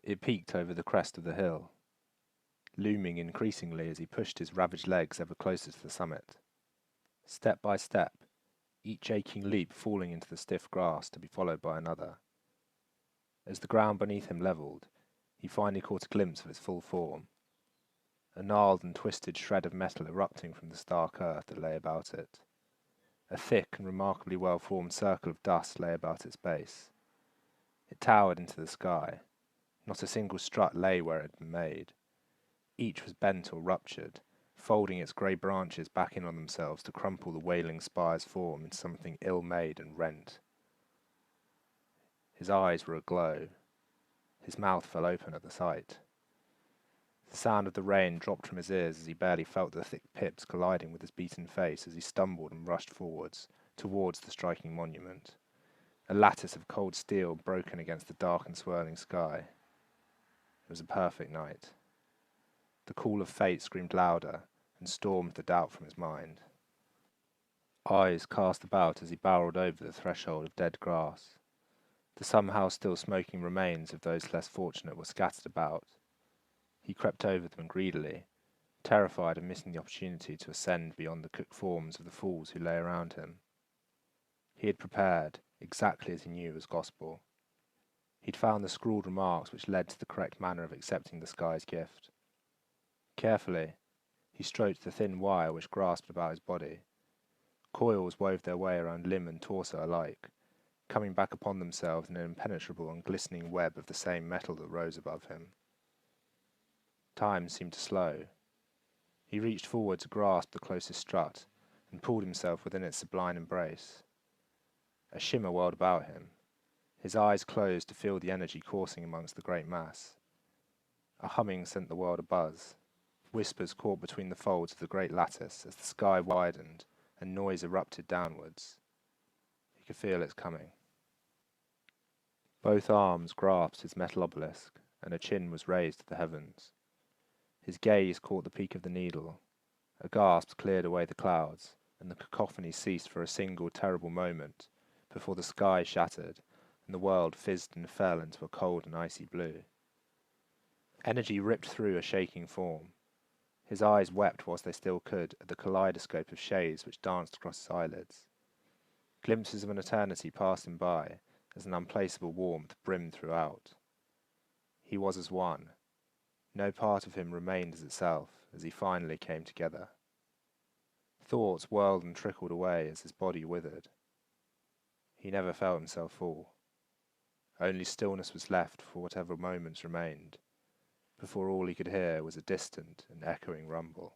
It peaked over the crest of the hill, looming increasingly as he pushed his ravaged legs ever closer to the summit. Step by step, each aching leap falling into the stiff grass to be followed by another. As the ground beneath him levelled, he finally caught a glimpse of its full form, a gnarled and twisted shred of metal erupting from the stark earth that lay about it. A thick and remarkably well-formed circle of dust lay about its base. It towered into the sky. Not a single strut lay where it had been made. Each was bent or ruptured, folding its grey branches back in on themselves to crumple the wailing spire's form into something ill-made and rent. His eyes were aglow. His mouth fell open at the sight. The sound of the rain dropped from his ears as he barely felt the thick pips colliding with his beaten face as he stumbled and rushed forwards, towards the striking monument. A lattice of cold steel broken against the dark and swirling sky. It was a perfect night. The call of fate screamed louder and stormed the doubt from his mind. Eyes cast about as he barreled over the threshold of dead grass. The somehow still smoking remains of those less fortunate were scattered about. He crept over them greedily, terrified of missing the opportunity to ascend beyond the cooked forms of the fools who lay around him. He had prepared, exactly as he knew was gospel. He'd found the scrawled remarks which led to the correct manner of accepting the sky's gift. Carefully, he stroked the thin wire which grasped about his body. Coils wove their way around limb and torso alike, coming back upon themselves in an impenetrable and glistening web of the same metal that rose above him. Time seemed to slow. He reached forward to grasp the closest strut, and pulled himself within its sublime embrace. A shimmer whirled about him. His eyes closed to feel the energy coursing amongst the great mass. A humming sent the world abuzz. Whispers caught between the folds of the great lattice as the sky widened and noise erupted downwards. He could feel its coming. Both arms grasped his metal obelisk, and a chin was raised to the heavens. His gaze caught the peak of the needle. A gasp cleared away the clouds, and the cacophony ceased for a single terrible moment before the sky shattered and the world fizzed and fell into a cold and icy blue. Energy ripped through a shaking form. His eyes wept whilst they still could at the kaleidoscope of shades which danced across his eyelids. Glimpses of an eternity passed him by as an unplaceable warmth brimmed throughout. He was as one. No part of him remained as itself as he finally came together. Thoughts whirled and trickled away as his body withered. He never felt himself fall. Only stillness was left for whatever moments remained, before all he could hear was a distant and echoing rumble.